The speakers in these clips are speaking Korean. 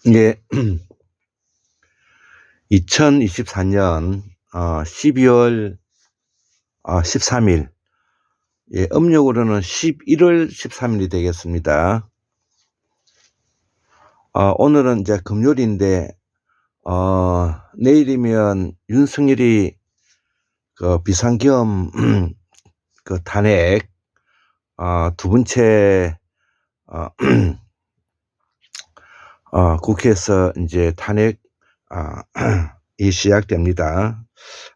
예, 2024년 12월 13일, 예, 음력으로는 11월 13일이 되겠습니다. 오늘은 이제 금요일인데 내일이면 윤석열이 그 비상계엄 그 탄핵 두 번째 국회에서 이제 탄핵 이 시작됩니다.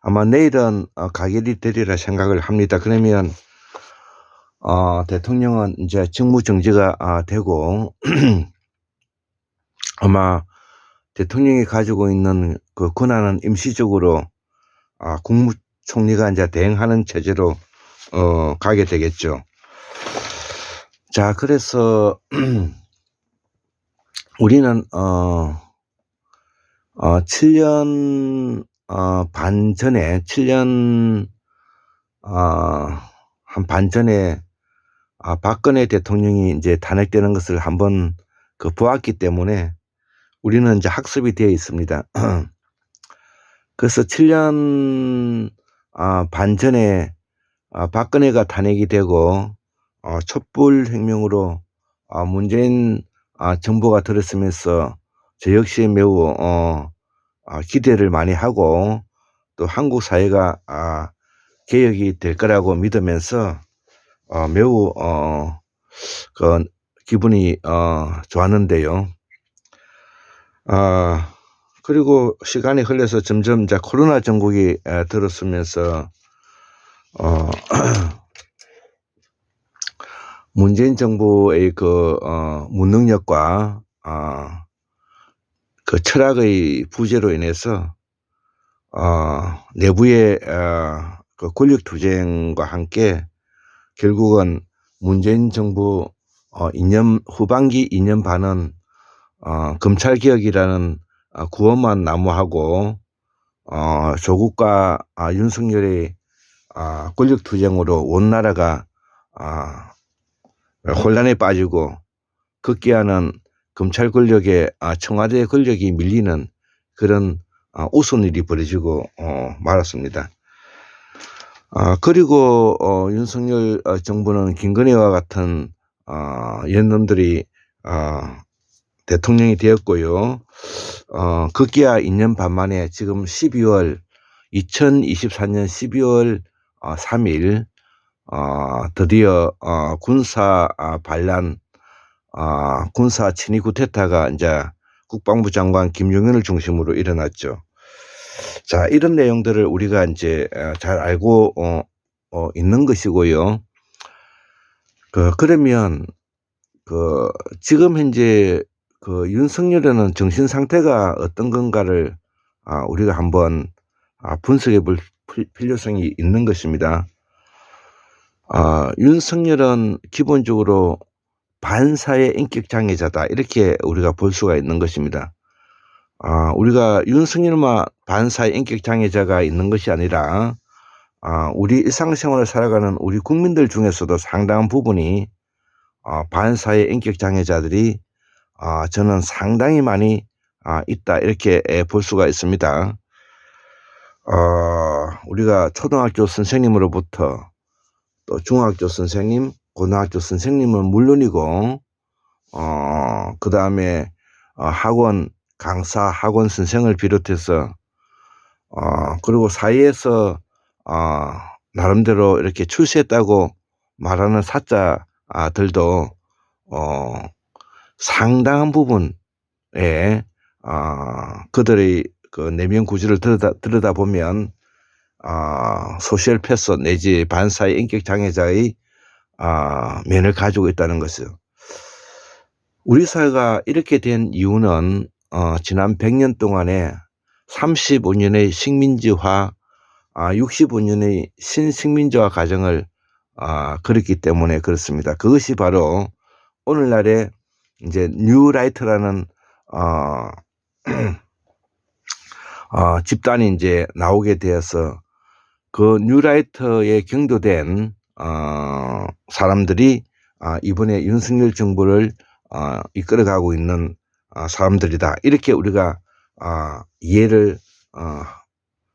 아마 내일은 가결이 되리라 생각을 합니다. 그러면 대통령은 이제 직무정지가 되고 아마 대통령이 가지고 있는 그 권한은 임시적으로 국무총리가 이제 대행하는 체제로 가게 되겠죠. 자, 그래서 우리는 7년 반 전에 7년 한 반 전에 박근혜 대통령이 이제 탄핵되는 것을 한번 보았기 때문에 우리는 이제 학습이 되어 있습니다. 그래서 7년 반 전에 박근혜가 탄핵이 되고 촛불 혁명으로 문재인 정부가 들었으면서 저 역시 매우 기대를 많이 하고 또 한국 사회가 개혁이 될 거라고 믿으면서 매우 그 기분이 좋았는데요. 그리고 시간이 흘러서 점점 이제 코로나 전국이 들었으면서 문재인 정부의 그 무능력과 그 철학의 부재로 인해서 내부의 그 권력 투쟁과 함께 결국은 문재인 정부 2년 후반기 2년 반은 검찰 개혁이라는 구호만 난무하고 조국과 윤석열의 권력 투쟁으로 온 나라가 혼란에 빠지고 급기야는 검찰 권력에 청와대 권력이 밀리는 그런 우스운 일이 벌어지고 말았습니다. 그리고 윤석열 정부는 김건희와 같은 연놈들이 대통령이 되었고요. 급기야 2년 반 만에 지금 2024년 12월 3일 드디어 군사 반란 군사 친위 쿠데타가 이제 국방부 장관 김용현을 중심으로 일어났죠. 자, 이런 내용들을 우리가 이제 잘 알고 있는 것이고요. 그러면 지금 현재 윤석열은 정신 상태가 어떤 건가를 우리가 한번 분석해 볼 필요성이 있는 것입니다. 윤석열은 기본적으로 반사회 인격 장애자다, 이렇게 우리가 볼 수가 있는 것입니다. 우리가 윤석열만 반사회 인격 장애자가 있는 것이 아니라 우리 일상생활을 살아가는 우리 국민들 중에서도 상당한 부분이 반사회 인격 장애자들이 저는 상당히 많이 있다, 이렇게 볼 수가 있습니다. 우리가 초등학교 선생님으로부터 또 중학교 선생님, 고등학교 선생님은 물론이고 그 다음에 학원 강사, 학원 선생을 비롯해서 그리고 사회에서 나름대로 이렇게 출세했다고 말하는 사자들도 상당한 부분에 그들의 그 내면 구조를 들여다보면 소셜 패서 내지 반사회 인격 장애자의 면을 가지고 있다는 것이죠. 우리 사회가 이렇게 된 이유는 지난 100년 동안에 35년의 식민지화, 65년의 신식민지화 과정을 그렸기 때문에 그렇습니다. 그것이 바로 오늘날의 이제 뉴라이트라는 집단이 이제 나오게 되어서 그 뉴라이트에 경도된 사람들이 이번에 윤석열 정부를 이끌어가고 있는 사람들이다. 이렇게 우리가 이해를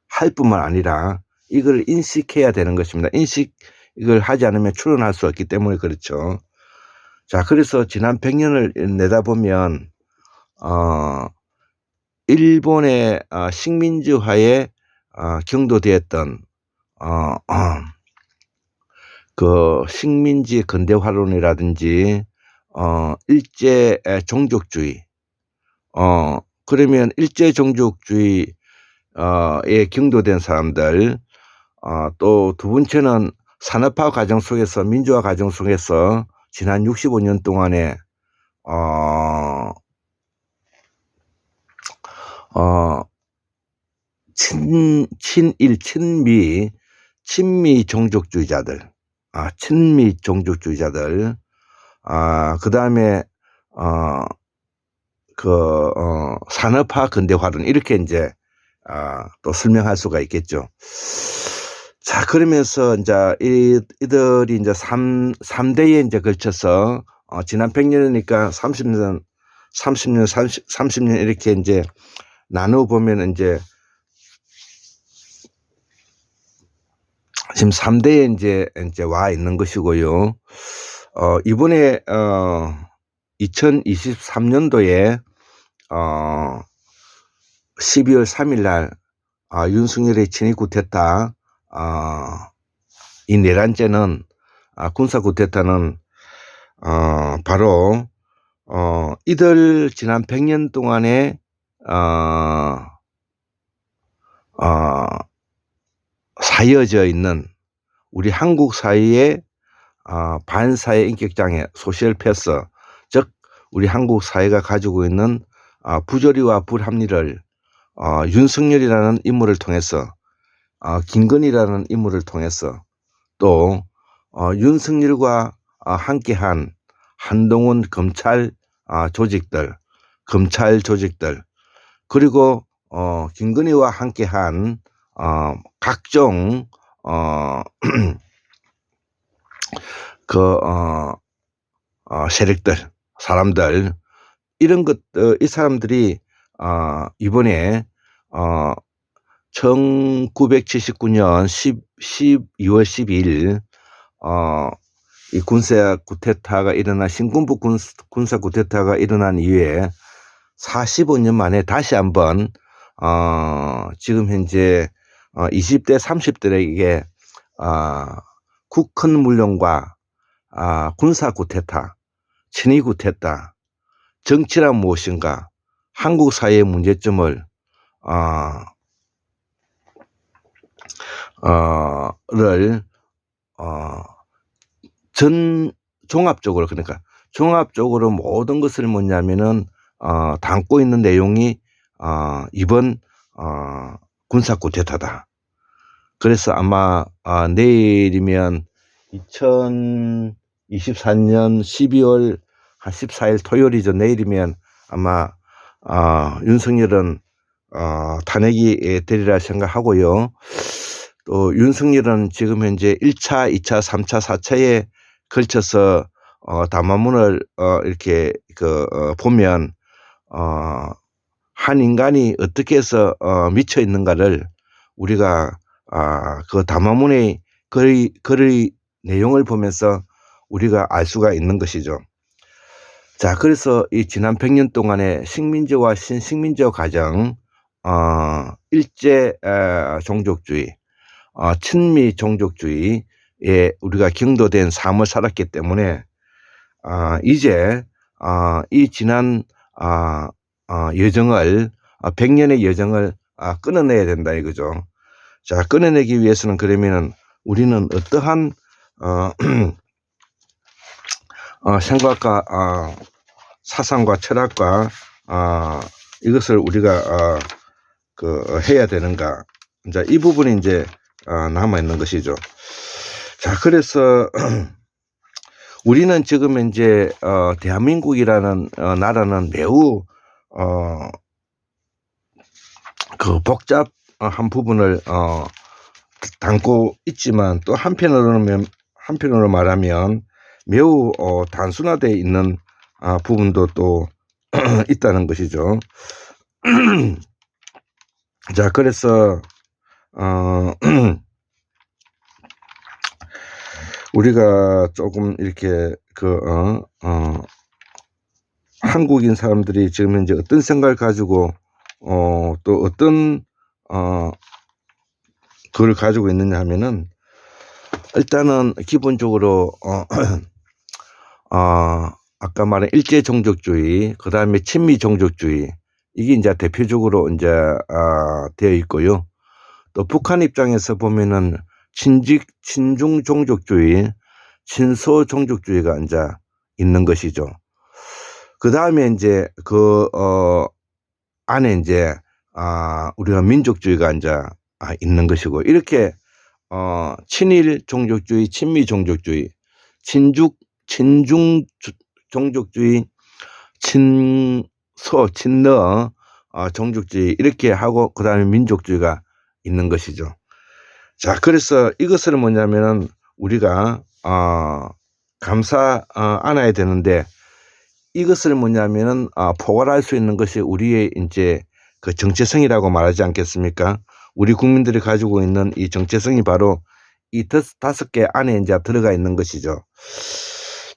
할 뿐만 아니라 이걸 인식해야 되는 것입니다. 이걸 하지 않으면 추론할 수 없기 때문에 그렇죠. 자, 그래서 지난 100년을 내다보면 일본의 식민지화에 경도되었던 그 식민지 근대화론이라든지 일제 종족주의, 그러면 일제 종족주의에 경도된 사람들, 또 두 번째는 산업화 과정 속에서, 민주화 과정 속에서 지난 65년 동안에 친미 종족주의자들, 그 다음에 산업화 근대화론, 이렇게 이제 또 설명할 수가 있겠죠. 자, 그러면서 이제 이들이 이제 3대에 이제 걸쳐서 지난 100년이니까 30년 이렇게 이제 나누어 보면 이제 지금 3대에 이제 와 있는 것이고요. 이번에 2023년도에 12월 3일 날 윤석열의 친위 쿠데타, 이 내란죄는, 군사 쿠데타는 바로 이들 지난 100년 동안에 사여져 있는 우리 한국 사회의 반사회 인격장애, 소셜 패서, 즉 우리 한국 사회가 가지고 있는 부조리와 불합리를 윤석열이라는 인물을 통해서, 김건희라는 인물을 통해서, 또 윤석열과 함께한 한동훈 검찰 조직들, 그리고 김건희와 함께한 각종 세력들, 사람들, 이런 이 사람들이 이번에 1979년 12월 12일 이 군사 쿠데타가 일어난, 신군부 군사 쿠데타가 일어난 이후에 45년 만에 다시 한번 지금 현재 20대 30대에게 국헌 문명과 군사 쿠데타, 친위 쿠데타, 정치란 무엇인가, 한국 사회의 문제점을 종합적으로, 그러니까 종합적으로 모든 것을 뭐냐면은 담고 있는 내용이 이번 군사 쿠데타다. 그래서 아마 내일이면 2024년 12월 한 14일 토요일이죠. 내일이면 아마 윤석열은 탄핵이 되리라 생각하고요. 또 윤석열은 지금 현재 1차, 2차, 3차, 4차에 걸쳐서 담화문을 이렇게 보면 한 인간이 어떻게 해서 미쳐 있는가를 우리가 그 담화문의 글의 내용을 보면서 우리가 알 수가 있는 것이죠. 자, 그래서 이 지난 100년 동안의 식민지와 신식민지화 과정, 일제 종족주의, 친미 종족주의에 우리가 경도된 삶을 살았기 때문에 이제 이 지난 여정을, 100년의 여정을 끊어내야 된다 이거죠. 자, 끊어내기 위해서는 그러면은 우리는 어떠한 생각과 사상과 철학과 이것을 우리가 해야 되는가. 이제 이 부분이 이제 남아 있는 것이죠. 자, 그래서 우리는 지금 이제 대한민국이라는 나라는 매우 그 복잡한 부분을 담고 있지만, 또 한편으로 말하면 매우 단순화되어 있는 부분도 또 있다는 것이죠. 자, 그래서 우리가 조금 이렇게 한국인 사람들이 지금 현재 어떤 생각을 가지고 또 어떤 그걸 가지고 있느냐 하면은, 일단은 기본적으로 아까 말한 일제 종족주의, 그 다음에 친미 종족주의, 이게 이제 대표적으로 이제 되어 있고요. 또 북한 입장에서 보면은 친중 종족주의, 친소 종족주의가 이제 있는 것이죠. 그 다음에 이제 안에 이제 우리가 민족주의가 이제 있는 것이고, 이렇게 친일 종족주의, 친미 종족주의, 친중 종족주의, 친러 종족주의, 이렇게 하고 그 다음에 민족주의가 있는 것이죠. 자, 그래서 이것을 뭐냐면은 우리가 감사 안아야 되는데, 이것을 뭐냐면은 포괄할 수 있는 것이 우리의 이제 그 정체성이라고 말하지 않겠습니까? 우리 국민들이 가지고 있는 이 정체성이 바로 이 5개 안에 이제 들어가 있는 것이죠.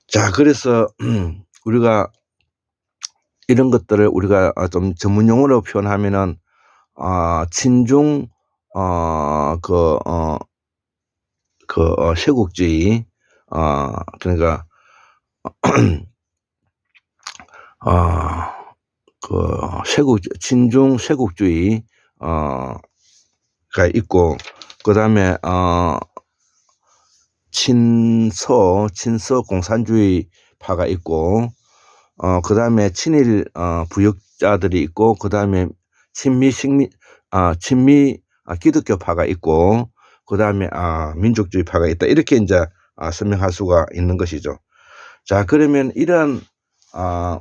자, 그래서 우리가 이런 것들을 우리가 좀 전문 용어로 표현하면은 친중 쇄국주의, 그러니까 친중 쇄국주의 가 있고, 그 다음에 친서 공산주의 파가 있고, 그 다음에 친일 부역자들이 있고, 그 다음에 친미 기독교 파가 있고, 그 다음에 민족주의 파가 있다. 이렇게 이제 설명할 수가 있는 것이죠. 자, 그러면 이런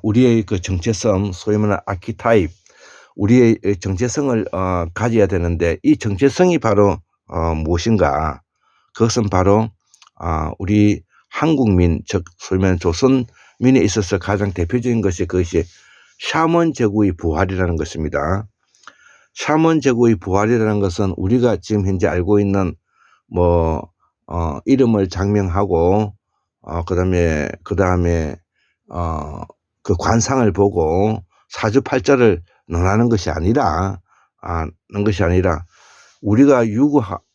우리의 그 정체성, 소위 말하는 아키타입, 우리의 정체성을 가져야 되는데, 이 정체성이 바로 무엇인가? 그것은 바로 우리 한국민, 즉 소위 말하는 조선민에 있어서 가장 대표적인 것이 그것이 샤먼 제국의 부활이라는 것입니다. 샤먼 제국의 부활이라는 것은 우리가 지금 현재 알고 있는 이름을 장명하고 그다음에 그 관상을 보고 사주팔자를 논하는 것이 아니라 우리가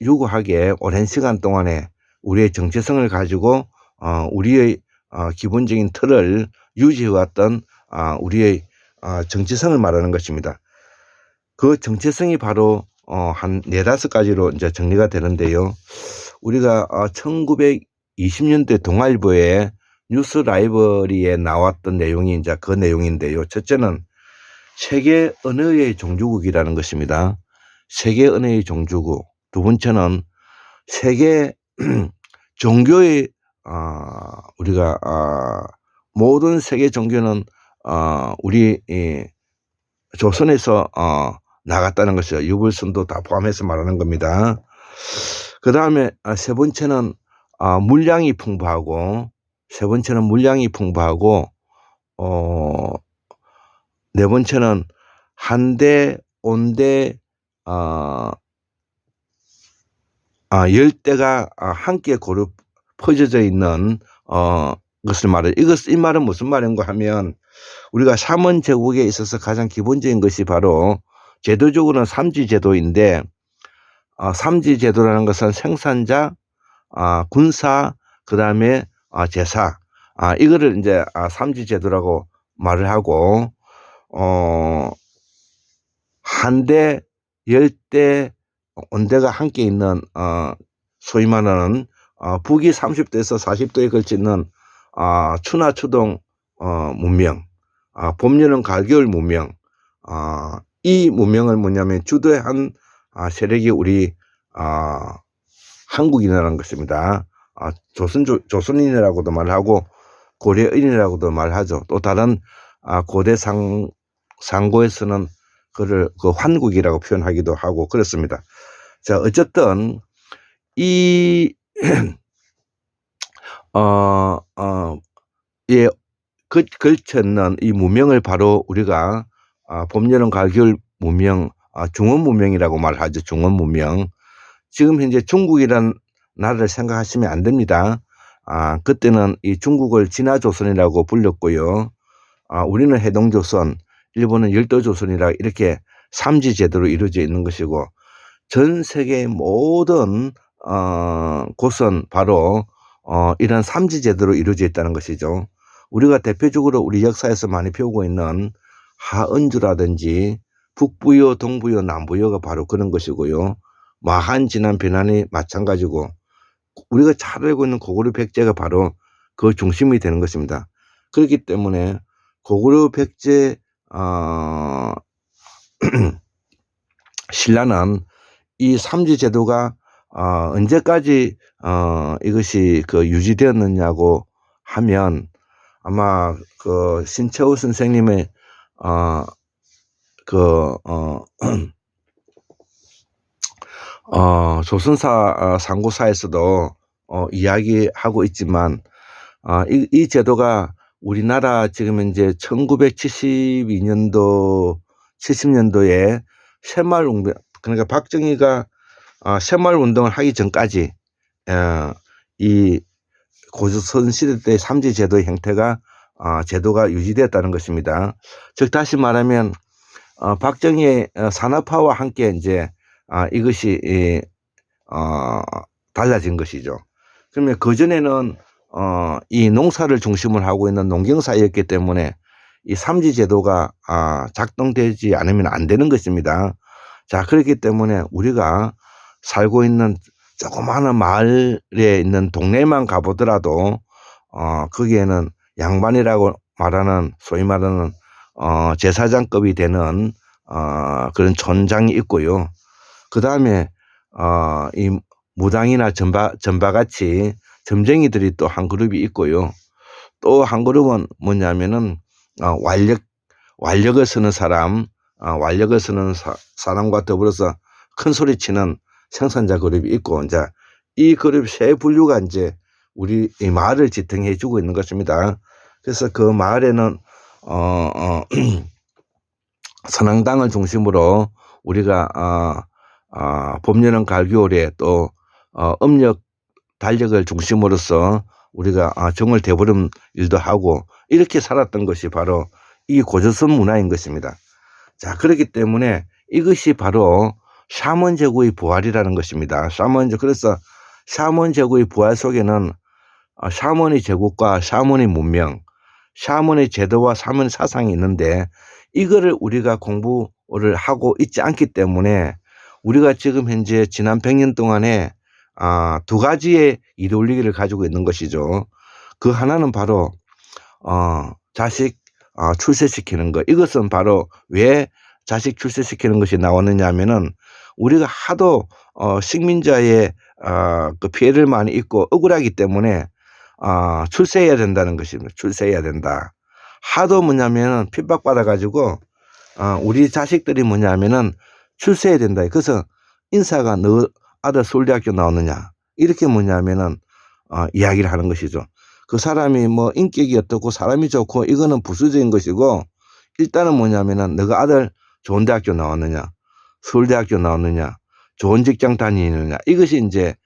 유구하게 오랜 시간 동안에 우리의 정체성을 가지고 우리의 기본적인 틀을 유지해왔던 우리의 정체성을 말하는 것입니다. 그 정체성이 바로 한 4-5가지로 이제 정리가 되는데요. 우리가 1920년대 동아일보에 뉴스 라이브러리에 나왔던 내용이 이제 그 내용인데요. 첫째는 세계 언어의 종주국이라는 것입니다. 세계 언어의 종주국. 두 번째는 세계 종교의 우리가 모든 세계 종교는 우리 조선에서 나갔다는 것이죠. 유불선도 다 포함해서 말하는 겁니다. 그 다음에 세 번째는 물량이 풍부하고, 네 번째는 한대, 온대, 열대가 함께 고루 퍼져져 있는 것을 말해요. 이 말은 무슨 말인가 하면, 우리가 샤먼 제국에 있어서 가장 기본적인 것이 바로 제도적으로는 삼지제도인데, 삼지제도라는 것은 생산자, 군사, 그 다음에 제사, 이거를 이제 삼지제도라고 말을 하고, 한대, 열대, 온대가 함께 있는 소위 말하는 북위 30도에서 40도에 걸치는 추나추동 문명, 봄, 여름, 가을, 겨울 문명, 이 문명을 뭐냐면 주도한 세력이 우리 한국인이라는 것입니다. 조선인이라고도 말하고 고려인이라고도 말하죠. 또 다른 고대 상고에서는 그를 그 환국이라고 표현하기도 하고 그렇습니다. 자, 어쨌든 이 걸쳤는 이 문명을 바로 우리가 봄, 여름, 가을, 겨울 문명, 중원 문명이라고 말하죠. 중원 문명. 지금 현재 중국이란 나라를 생각하시면 안 됩니다. 그때는 이 중국을 진화조선이라고 불렸고요. 우리는 해동조선, 일본은 열도조선이라 이렇게 삼지 제도로 이루어져 있는 것이고, 전 세계의 모든 곳은 바로 이런 삼지 제도로 이루어져 있다는 것이죠. 우리가 대표적으로 우리 역사에서 많이 배우고 있는 하은주라든지 북부여, 동부여, 남부여가 바로 그런 것이고요. 마한, 진안, 변한이 마찬가지고, 우리가 잘 알고 있는 고구려 백제가 바로 그 중심이 되는 것입니다. 그렇기 때문에 고구려 백제 신라는 이 삼지 제도가 언제까지 이것이 유지되었느냐고 하면, 아마 그 신채호 선생님의 조선사 상고사에서도 이야기하고 있지만, 이 제도가 우리나라 지금 이제 1972년도 70년도에 새마을운동, 그러니까 박정희가 새마을운동을 하기 전까지 이 고조선 시대 때 삼지 제도의 형태가 제도가 유지되었다는 것입니다. 즉 다시 말하면 박정희의 산업화와 함께 이제 이것이 달라진 것이죠. 그러면 그전에는 이 농사를 중심으로 하고 있는 농경사였기 때문에 이 삼지 제도가 작동되지 않으면 안 되는 것입니다. 자, 그렇기 때문에 우리가 살고 있는 조그마한 마을에 있는 동네만 가보더라도 거기에는 양반이라고 말하는, 소위 말하는 제사장급이 되는 그런 촌장이 있고요. 그 다음에 이 무당이나 전바같이 점쟁이들이 또 한 그룹이 있고요. 또 한 그룹은 뭐냐면은 완력을 쓰는 사람, 완력을 쓰는 사람과 더불어서 큰 소리 치는 생산자 그룹이 있고, 이제 이 그룹 세 분류가 이제 우리 이 마을을 지탱해 주고 있는 것입니다. 그래서 그 마을에는 선앙당을 중심으로 우리가 봄, 여름, 가을, 겨울에 또 음력, 달력을 중심으로서 우리가 정을 대보름 일도 하고 이렇게 살았던 것이 바로 이 고조선 문화인 것입니다. 자, 그렇기 때문에 이것이 바로 샤먼 제국의 부활이라는 것입니다. 그래서 샤먼 제국의 부활 속에는 샤먼의 제국과 샤먼의 문명, 샤먼의 제도와 샤먼 사상이 있는데, 이거를 우리가 공부를 하고 있지 않기 때문에 우리가 지금 현재 지난 100년 동안에 두 가지의 이데올로기를 가지고 있는 것이죠. 그 하나는 바로 자식 출세시키는 것. 이것은 바로 왜 자식 출세시키는 것이 나왔느냐 하면은, 우리가 하도 식민자의 그 피해를 많이 입고 억울하기 때문에 출세해야 된다는 것입니다. 출세해야 된다. 하도 뭐냐면은 핍박받아 가지고 우리 자식들이 뭐냐면은 출세해야 된다. 그래서 인사가 너 아들 서울대학교 나왔느냐, 이렇게 뭐냐면은 이야기를 하는 것이죠. 그 사람이 뭐 인격이 어떻고 사람이 좋고 이거는 부수적인 것이고, 일단은 뭐냐면은 너가 아들 좋은 대학교 나왔느냐, 서울대학교 나왔느냐, 좋은 직장 다니느냐, 이것이 이제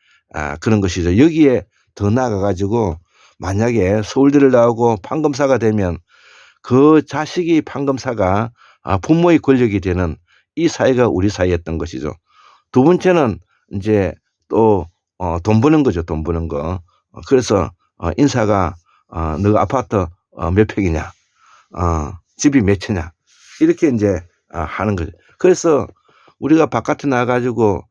그런 것이죠. 여기에 더 나아가 가지고 만약에 서울대를 나오고 판검사가 되면 그 자식이 판검사가 부모의 권력이 되는 이 사회가 우리 사회였던 것이죠. 두 번째는 이제 또 돈 버는 거죠. 돈 버는 거. 그래서 인사가 너가 아파트 몇 평이냐, 집이 몇 채냐, 이렇게 이제 하는 거죠. 그래서 우리가 바깥에 나가가지고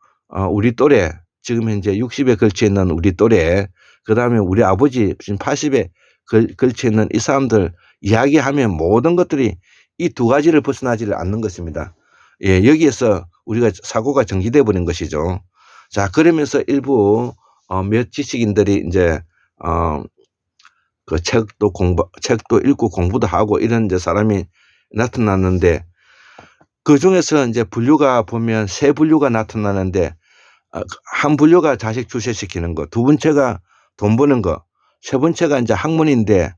우리 또래, 지금 현재 60에 걸쳐 있는 우리 또래, 그 다음에 우리 아버지 지금 80에 걸쳐 있는 이 사람들 이야기하면 모든 것들이 이 두 가지를 벗어나지를 않는 것입니다. 예, 여기에서 우리가 사고가 정지돼 버린 것이죠. 자, 그러면서 일부 몇 지식인들이 이제 그 책도 읽고 공부도 하고 이런 이제 사람이 나타났는데, 그 중에서 이제 분류가 보면 세 분류가 나타나는데, 한 분류가 자식 출세시키는 거, 두 번째가 돈 버는 거, 세 번째가 이제 학문인데,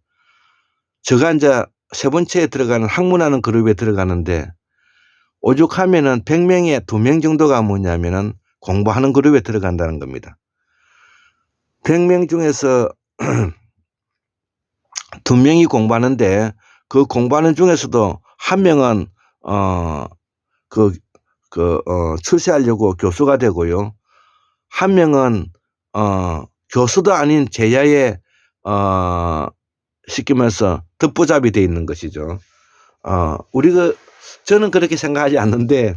제가 인제 세 번째에 들어가는 학문하는 그룹에 들어가는데 오죽하면은 100명에 2명 정도가 뭐냐면은 공부하는 그룹에 들어간다는 겁니다. 100명 중에서 2명이 공부하는데 그 공부하는 중에서도 1명은 출세하려고 교수가 되고요. 1명은 교수도 아닌 제야의 쉽게 말해서 듣보잡이 돼 있는 것이죠. 저는 그렇게 생각하지 않는데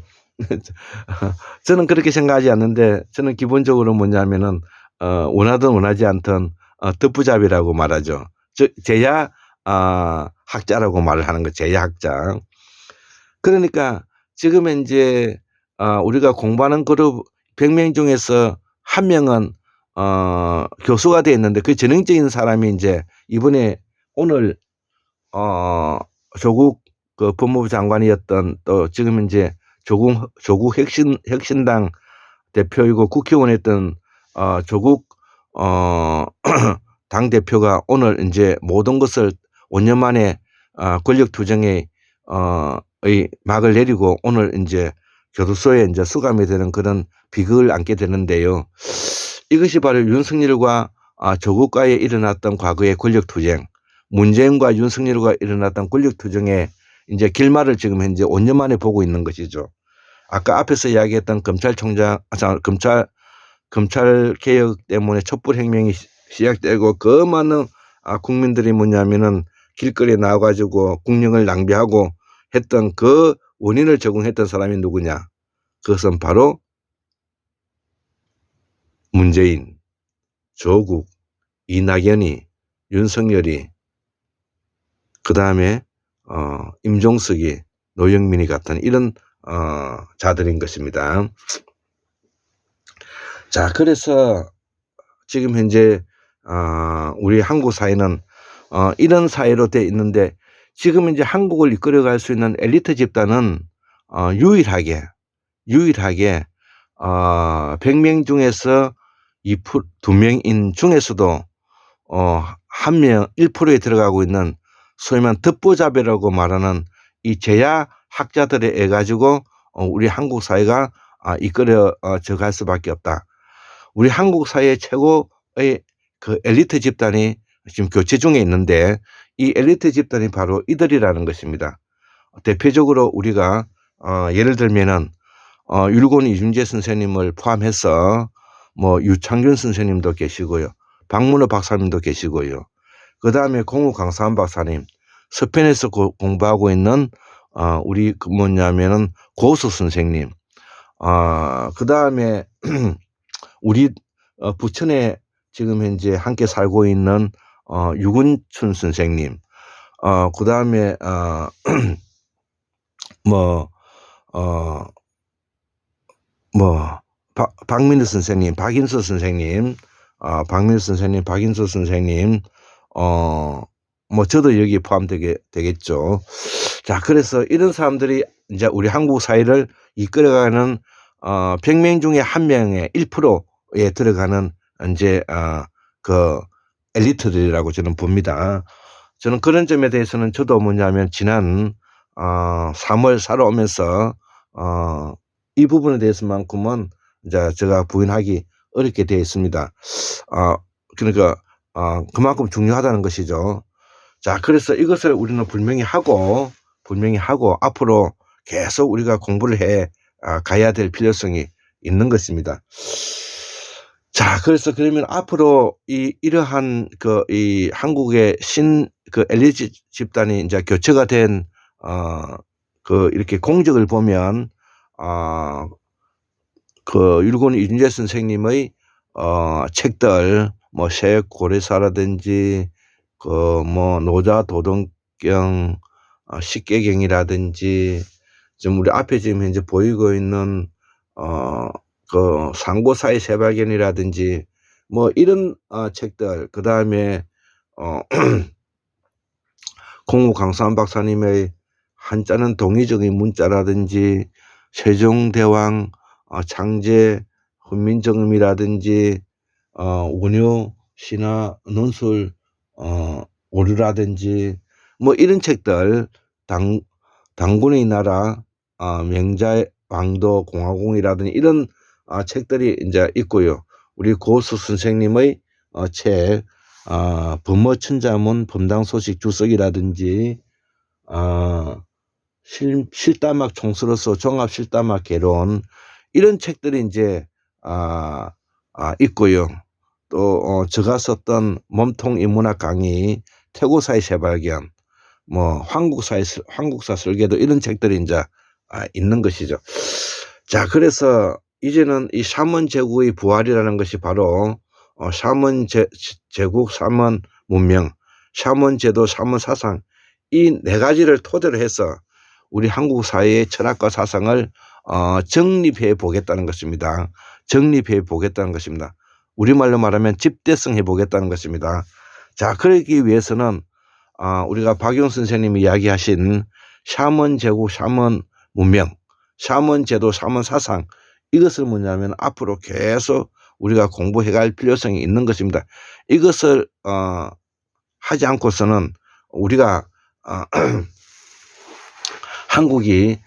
저는 기본적으로 뭐냐면은 원하든 원하지 않든 듣보잡이라고 말하죠. 즉 제야 학자라고 말을 하는 거, 제야 학자. 그러니까 지금 인제 우리가 공부하는 그룹 100명 중에서 1명은 교수가 돼 있는데 그 전형적인 사람이 인제 이번에 오늘 조국 그 법무부 장관이었던, 또 지금 인제 조국 혁신당 대표이고 국회의원이었던 조국 당대표가 오늘 인제 모든 것을 5년 만에 권력 투쟁의 막을 내리고 오늘 인제 교도소에 인제 수감이 되는 그런 비극을 안게 되는데요. 이것이 바로 윤석열과 조국과에 일어났던 과거의 권력 투쟁, 문재인과 윤석열과 일어났던 권력 투쟁의 인제 결말을 지금 현재 5년 만에 보고 있는 것이죠. 아까 앞에서 이야기했던 검찰 개혁 때문에 촛불 혁명이 시작되고 그 많은 국민들이 뭐냐면은 길거리에 나와 가지고 국력을 낭비하고 했던 그 원인을 제공했던 사람이 누구냐? 그것은 바로 문재인, 조국, 이낙연이, 윤석열이, 그다음에 임종석이, 노영민이 같은 이런 자들인 것입니다. 자, 그래서 지금 현재 우리 한국 사회는 이런 사회로 돼 있는데, 지금 이제 한국을 이끌어갈 수 있는 엘리트 집단은 유일하게 100명 중에서 2명인 중에서도 1명 1%에 들어가고 있는 소위 말하는 듣보잡이라고 말하는 이 제야 학자들에 의해 가지고 우리 한국 사회가 이끌어져 갈 수밖에 없다. 우리 한국 사회 최고의 그 엘리트 집단이 지금 교체 중에 있는데, 이 엘리트 집단이 바로 이들이라는 것입니다. 대표적으로 우리가 예를 들면은 율곡 이준재 선생님을 포함해서 뭐 유창균 선생님도 계시고요, 박문호 박사님도 계시고요, 그다음에 공우 강사한 박사님, 서편에서 공부하고 있는 우리 뭐냐면은 고수 선생님, 그다음에 우리 부천에 지금 현재 함께 살고 있는 유근춘 선생님, 그다음에 박민우 선생님, 박인수 선생님, 박인수 선생님, 저도 여기에 되겠죠. 자, 그래서 이런 사람들이 이제 우리 한국 사회를 이끌어가는 100명 중에 1명의 1%에 들어가는 이제 그 엘리트들이라고 저는 봅니다. 저는 그런 점에 대해서는 저도 뭐냐면 지난 3월 살아오면서 이 부분에 대해서만큼은 이제 제가 부인하기 어렵게 되어 있습니다. 그러니까 그만큼 중요하다는 것이죠. 자, 그래서 이것을 우리는 분명히 하고 앞으로 계속 우리가 공부를 해 가야 될 필요성이 있는 것입니다. 자, 그래서 그러면 앞으로 이러한 이 한국의 엘리트 집단이 이제 교체가 된 이렇게 공적을 보면 율곡 이준재 선생님의 책들, 뭐 세액고래사라든지 노자 도덕경 식계경이라든지, 지금 우리 앞에 지금 현재 보이고 있는 상고사의 세발견이라든지 뭐 이런 책들, 그다음에 공우 강산 박사님의 한자는 동의적인 문자라든지, 세종대왕 창제 훈민정음이라든지, 원효 신화 논술 오류라든지, 뭐 이런 책들, 당군의 나라, 명자의 왕도 공화국이라든지 이런 책들이 이제 있고요. 우리 고수 선생님의 책, 범어천자문 범당소식 주석이라든지 실다막 총서로서 종합실다막 개론, 이런 책들이 이제 있고요. 또 제가 썼던 몸통 인문학 강의, 태고사의 재발견, 뭐 한국사 설계도, 이런 책들이 이제 있는 것이죠. 자, 그래서 이제는 이 샤먼 제국의 부활이라는 것이 바로 샤먼 제국, 샤먼 문명, 샤먼 제도, 샤먼 사상, 이 네 가지를 토대로 해서 우리 한국 사회의 철학과 사상을 정립해 보겠다는 것입니다. 정립해 보겠다는 것입니다. 우리말로 말하면 집대성해 보겠다는 것입니다. 자, 그러기 위해서는 우리가 박용 선생님이 이야기하신 샤먼 제국, 샤먼 문명, 샤먼 제도, 샤먼 사상, 이것을 뭐냐면 앞으로 계속 우리가 공부해 갈 필요성이 있는 것입니다. 이것을 하지 않고서는 우리가 한국이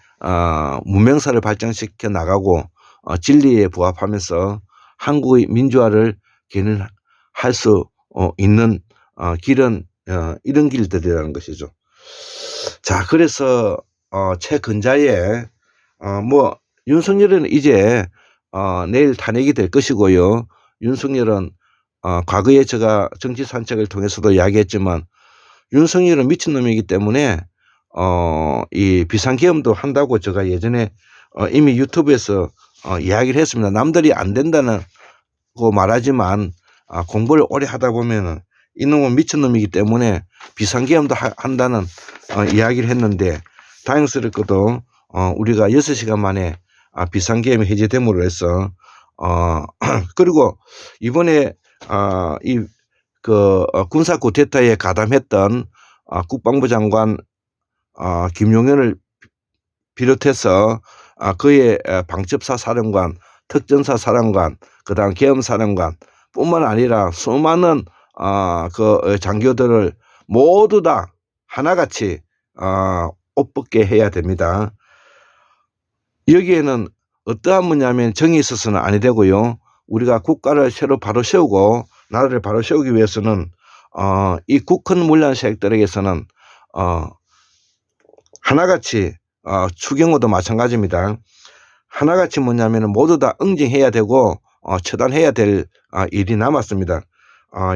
문명사를 발전시켜 나가고 진리에 부합하면서 한국의 민주화를 견인할 수 있는 길은 이런 길들이라는 것이죠. 자, 그래서 최근자에 뭐 윤석열은 이제 내일 탄핵이 될 것이고요. 윤석열은 과거에 제가 정치 산책을 통해서도 이야기했지만, 윤석열은 미친놈이기 때문에 이 비상계엄도 한다고 제가 예전에 이미 유튜브에서 이야기를 했습니다. 남들이 안 된다는 고 말하지만 공부를 오래 하다 보면은 이놈은 미친놈이기 때문에 비상계엄도 한다는 이야기를 했는데, 다행스럽게도 우리가 6시간 만에 비상계엄이 해제됨으로 해서 그리고 이번에 이 군사 쿠데타에 가담했던 국방부 장관 김용현을 비롯해서 그의 방첩사 사령관, 특전사 사령관, 그다음 계엄사령관 뿐만 아니라 수많은 그 장교들을 모두 다 하나같이 옷 벗게 해야 됩니다. 여기에는 어떠한 문제냐면 정이 있어서는 아니 되고요. 우리가 국가를 새로 바로 세우고 나라를 바로 세우기 위해서는 이 국헌 문란 세력들에게서는 하나같이 추경호도 마찬가지입니다. 하나같이 뭐냐면 모두 다 응징해야 되고 처단해야 될 일이 남았습니다.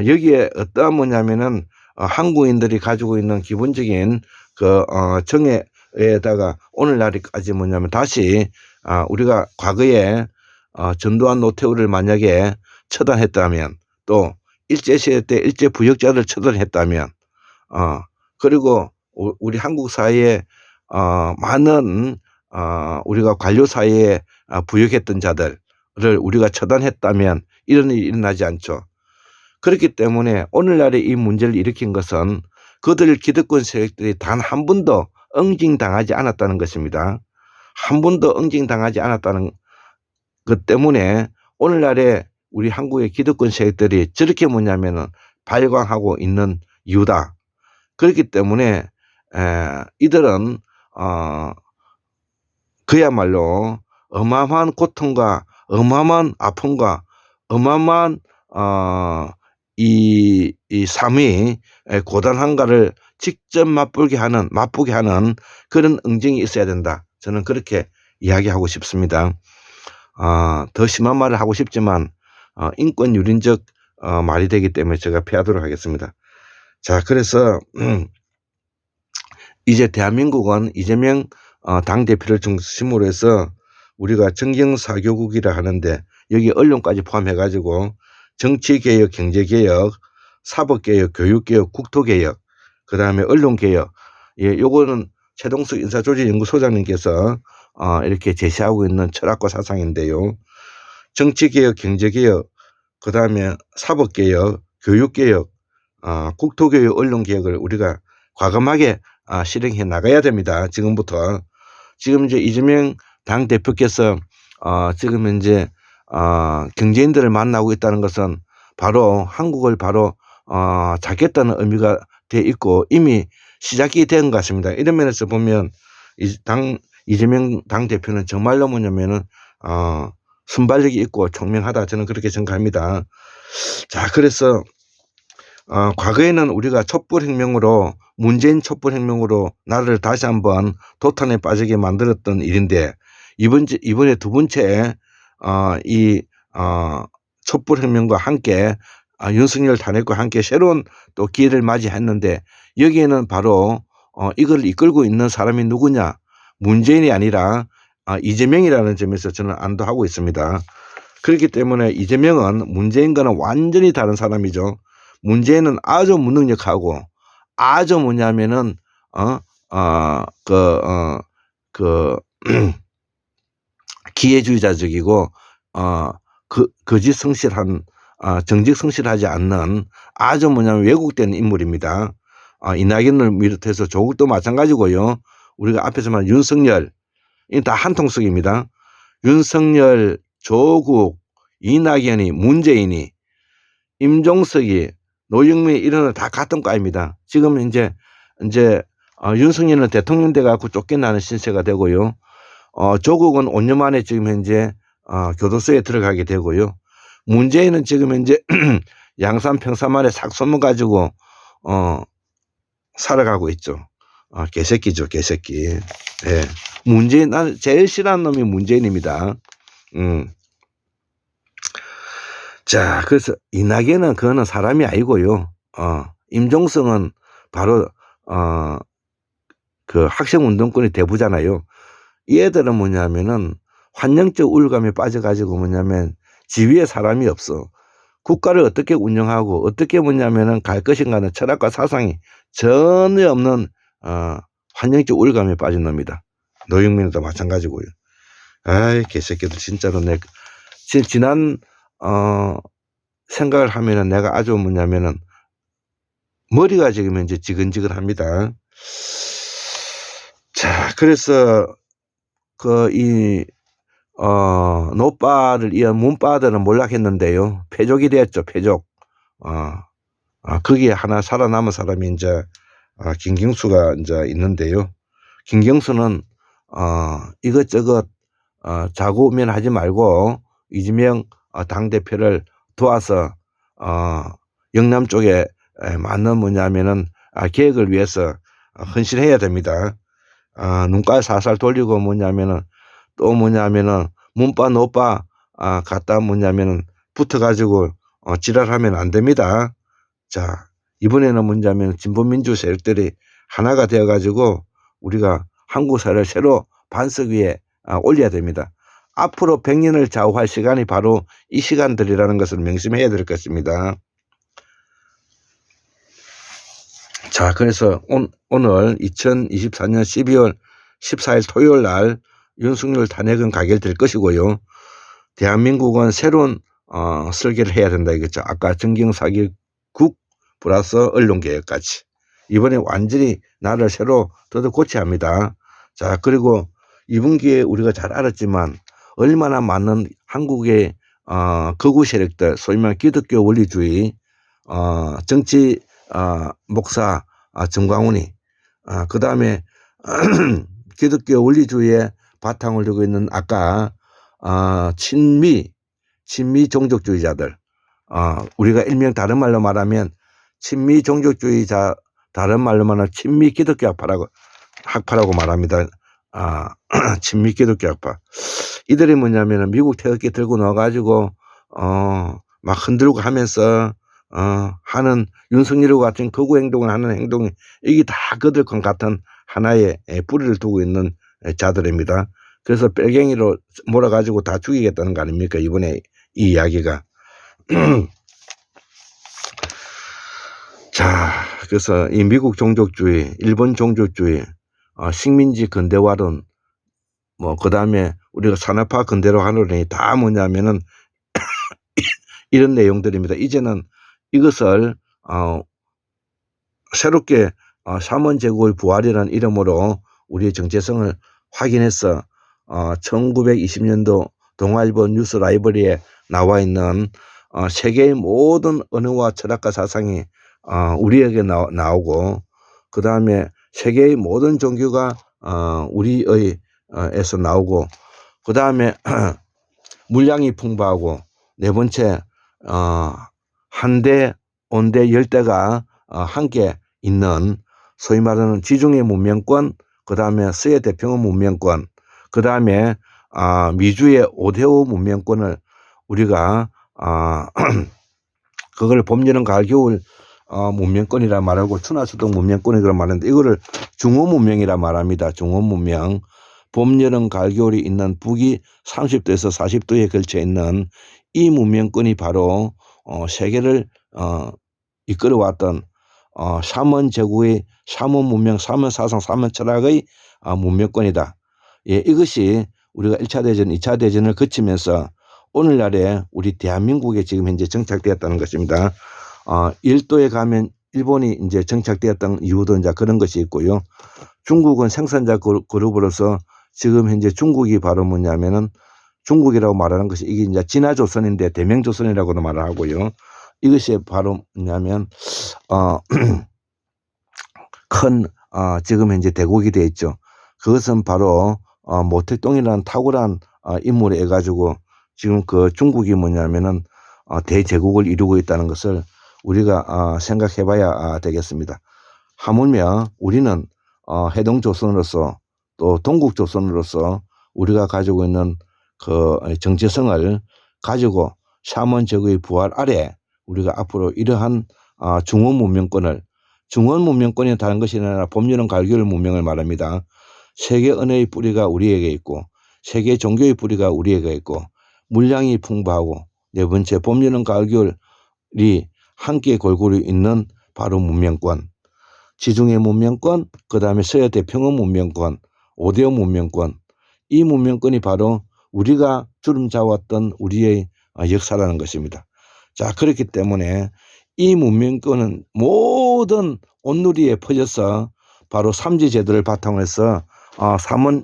여기에 어떠한 뭐냐면은 한국인들이 가지고 있는 기본적인 그 정에다가 오늘날까지 뭐냐면 다시 우리가 과거에 전두환 노태우를 만약에 처단했다면, 또 일제시대 때 일제 부역자를 처단했다면, 그리고 우리 한국 사회에 많은 우리가 관료 사회에 부역했던 자들을 우리가 처단했다면 이런 일이 일어나지 않죠. 그렇기 때문에 오늘날의 이 문제를 일으킨 것은 그들 기득권 세력들이 단 한 번도 응징당하지 않았다는 것입니다. 한 번도 응징당하지 않았다는 것 때문에 오늘날의 우리 한국의 기득권 세력들이 저렇게 뭐냐면은 발광하고 있는 이유다. 그렇기 때문에 이들은 그야말로 어마어마한 고통과 어마어마한 아픔과 어마어마한 이 삶이 고단한가를 직접 맛보게 하는 그런 응징이 있어야 된다. 저는 그렇게 이야기하고 싶습니다. 더 심한 말을 하고 싶지만 인권 유린적 말이 되기 때문에 제가 피하도록 하겠습니다. 자, 그래서 이제 대한민국은 이재명 당대표를 중심으로 해서 우리가 정경사교국이라 하는데, 여기 언론까지 포함해가지고 정치개혁, 경제개혁, 사법개혁, 교육개혁, 국토개혁, 그 다음에 언론개혁, 요거는 최동석 인사조직연구소장님께서 이렇게 제시하고 있는 철학과 사상인데요. 정치개혁, 경제개혁, 그 다음에 사법개혁, 교육개혁, 국토교육, 언론개혁을 우리가 과감하게 실행해 나가야 됩니다. 지금부터. 지금 이제 이재명 당대표께서 지금 현재 경제인들을 만나고 있다는 것은 바로 한국을 바로 잡겠다는 의미가 돼 있고, 이미 시작이 된 것 같습니다. 이런 면에서 보면 이재명 당대표는 정말로 뭐냐면은 순발력이 있고 총명하다, 저는 그렇게 생각합니다. 자, 그래서 과거에는 우리가 촛불혁명으로, 문재인 촛불혁명으로 나라를 다시 한번 도탄에 빠지게 만들었던 일인데, 이번에 두 번째 이 촛불혁명과 함께 윤석열 탄핵과 함께 새로운 또 기회를 맞이했는데, 여기에는 바로 이걸 이끌고 있는 사람이 누구냐, 문재인이 아니라 이재명이라는 점에서 저는 안도하고 있습니다. 그렇기 때문에 이재명은 문재인과는 완전히 다른 사람이죠. 문재인은 아주 무능력하고, 아주 뭐냐면은 기회주의자적이고 거짓 성실한, 정직 성실하지 않는 아주 뭐냐면 왜곡된 인물입니다. 이낙연을 비롯해서 조국도 마찬가지고요. 우리가 앞에서 말한 윤석열, 이 다 한통속입니다. 윤석열, 조국, 이낙연이, 문재인이, 임종석이, 노영민이, 이런 다 같은 과입니다. 지금 이제 윤석열은 대통령 돼 갖고 쫓겨나는 신세가 되고요. 조국은 5년 만에 지금 현재 교도소에 들어가게 되고요. 문재인은 지금 현재 양산 평사만에 싹 소문 가지고 살아가고 있죠. 개새끼죠, 개새끼. 예. 문재인, 나는 제일 싫어하는 놈이 문재인입니다. 자, 그래서 이낙연은 그거는 사람이 아니고요. 임종성은 바로 그 학생운동권의 대부잖아요. 얘들은 뭐냐면은 환영적 우울감에 빠져가지고 뭐냐면 지위에 사람이 없어. 국가를 어떻게 운영하고 어떻게 뭐냐면은 갈 것인가는 철학과 사상이 전혀 없는 환영적 우울감에 빠진 놈이다. 노영민도 마찬가지고요. 아이, 개새끼들 진짜로. 지난 생각을 하면은 내가 아주 뭐냐면은 머리가 지금 이제 지근지근합니다. 자, 그래서 노빠를 이은 문빠들은 몰락했는데요. 패족이 되었죠, 패족. 거기에 하나 살아남은 사람이 이제 김경수가 이제 있는데요. 김경수는 이것저것 자고면 하지 말고 이재명 당대표를 도와서 영남 쪽에 맞는 뭐냐면은 계획을 위해서 헌신해야 됩니다. 눈깔 살살 돌리고 뭐냐면은 또 뭐냐면은 문빠 노빠 갖다 뭐냐면은 붙어가지고 지랄하면 안 됩니다. 자, 이번에는 뭐냐면 진보민주 세력들이 하나가 되어가지고 우리가 한국 사회를 새로 반석 위에 올려야 됩니다. 앞으로 100년을 좌우할 시간이 바로 이 시간들이라는 것을 명심해야 될 것입니다. 자, 그래서 오늘 2024년 12월 14일 토요일 날 윤석열 탄핵은 가결될 것이고요. 대한민국은 새로운 설계를 해야 된다 이거죠. 아까 정경사기국 플러스 언론개혁까지. 이번에 완전히 나라를 새로 뜯어고쳐야 합니다. 자, 그리고 이번 기회에 우리가 잘 알았지만 얼마나 많은 한국의 극우 세력들, 소위 말하는 기독교 원리주의 정치 목사 정광훈이 그 다음에 기독교 원리주의에 바탕을 두고 있는 아까 친미 종족주의자들, 우리가 일명 다른 말로 말하면 친미 종족주의자, 다른 말로 말하면 친미 기독교 학파라고 말합니다. 친미 기독교 학파. 이들이 뭐냐면은 미국 태극기 들고 나와가지고 막 흔들고 하면서 하는 윤석열과 같은 거구 행동을 하는 행동이, 이게 다 그들 것 같은 하나의 뿌리를 두고 있는 자들입니다. 그래서 뺄갱이로 몰아가지고 다 죽이겠다는 거 아닙니까, 이번에 이 이야기가. 자, 그래서 이 미국 종족주의, 일본 종족주의, 식민지 근대화론, 그 다음에 우리가 산업화 근대화론이 다 뭐냐면은 이런 내용들입니다. 이제는 이것을 새롭게 삼원제국의 부활이라는 이름으로 우리의 정체성을 확인해서 1920년도 동아일보 뉴스 라이브러리에 나와 있는 세계의 모든 언어와 철학과 사상이 우리에게 나오고, 그 다음에 세계의 모든 종교가 우리의 에서 나오고, 그 다음에 물량이 풍부하고, 네 번째 한대, 온대, 열대가 함께 있는 소위 말하는 지중해 문명권, 그 다음에 서해 태평양 문명권, 그 다음에 미주의 5대5 문명권을 우리가 그걸 봄, 여름, 가을, 겨울 문명권이라 말하고春夏秋冬 문명권이라 말하는데, 이거를 중원 문명이라 말합니다. 중원 문명. 봄, 여름, 가을, 겨울이 있는 북이 30도에서 40도에 걸쳐 있는 이 문명권이 바로 세계를 이끌어왔던 샤먼 제국의 샤먼 문명, 샤먼 사상, 샤먼 철학의 문명권이다. 예, 이것이 우리가 1차 대전, 2차 대전을 거치면서 오늘날에 우리 대한민국에 지금 현재 정착되었다는 것입니다. 일도에 가면 일본이 이제 정착되었던 이유도 이제 그런 것이 있고요. 중국은 생산자 그룹으로서 지금 현재 중국이 바로 뭐냐면은, 중국이라고 말하는 것이 이게 이제 진화조선인데 대명조선이라고도 말을 하고요. 이것이 바로 뭐냐면 큰 지금 현재 대국이 되어 있죠. 그것은 바로 모택동이라는 탁월한 인물에 의해 가지고 지금 그 중국이 뭐냐면은 대제국을 이루고 있다는 것을 우리가 생각해 봐야 되겠습니다. 하물며 우리는 해동조선으로서 또 동국조선으로서 우리가 가지고 있는 그 정체성을 가지고 샤먼 제국의 부활 아래 우리가 앞으로 이러한 중원 문명권을, 중원 문명권이 다른 것이 아니라 봄, 여름, 가을, 겨울 문명을 말합니다. 세계 언어의 뿌리가 우리에게 있고, 세계 종교의 뿌리가 우리에게 있고, 물량이 풍부하고, 네 번째 봄, 여름, 가을, 겨울이 함께 골고루 있는 바로 문명권, 지중해 문명권, 그 다음에 서해 태평양 문명권, 5대5 문명권, 이 문명권이 바로 우리가 주름 잡았던 우리의 역사라는 것입니다. 자, 그렇기 때문에 이 문명권은 모든 온누리에 퍼져서 바로 삼지 제도를 바탕으로 해서 삼원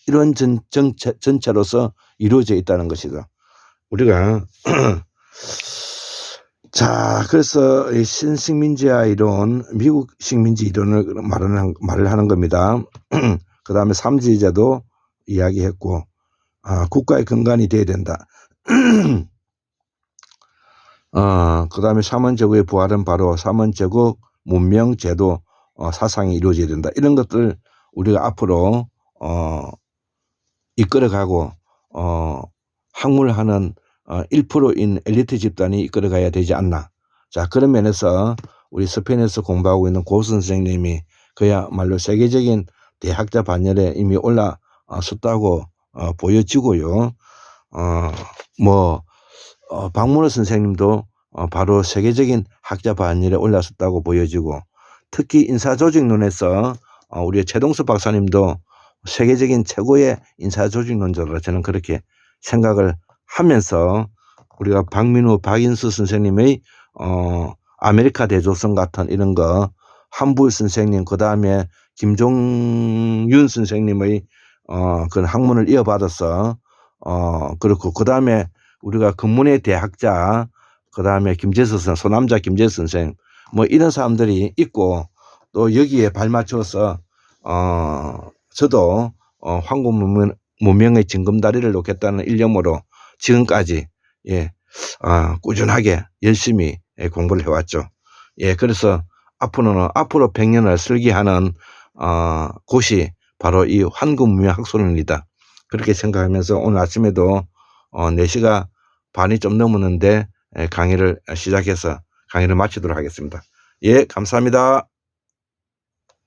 이런 전체로서 이루어져 있다는 것이다. 우리가 자, 그래서 이 신식민지화 이론, 미국식 민지 이론을 말을 하는 겁니다. 그 다음에 삼지제도 이야기했고, 국가의 근간이 돼야 된다. 그 다음에 샤먼 제국의 부활은 바로 샤먼 제국 문명, 제도, 사상이 이루어져야 된다. 이런 것들 우리가 앞으로 이끌어가고 학문하는 1%인 엘리트 집단이 이끌어가야 되지 않나. 자, 그런 면에서 우리 스페인에서 공부하고 있는 고 선생님이 그야말로 세계적인 대학자 반열에 이미 올라섰다고 보여지고요. 박문호 선생님도 바로 세계적인 학자 반열에 올라섰다고 보여지고, 특히 인사조직론에서 우리 최동수 박사님도 세계적인 최고의 인사조직론자로 저는 그렇게 생각을 하면서, 우리가 박민우, 박인수 선생님의 아메리카 대조선 같은 이런 거, 한부일 선생님, 그 다음에 김종윤 선생님의 그런 학문을 이어받아서 그렇고, 그 다음에 우리가 근문의 대학자, 그 다음에 김재수 선생, 소남자 김재수 선생, 뭐 이런 사람들이 있고, 또 여기에 발맞춰서 저도 황금 문명의 징검다리를 놓겠다는 일념으로 지금까지 꾸준하게 열심히 공부를 해왔죠. 예, 그래서 앞으로 100년을 설계하는 곳이 바로 이 황금문명학술원입니다. 그렇게 생각하면서 오늘 아침에도 4시가 반이 좀 넘었는데 강의를 시작해서 강의를 마치도록 하겠습니다. 예, 감사합니다.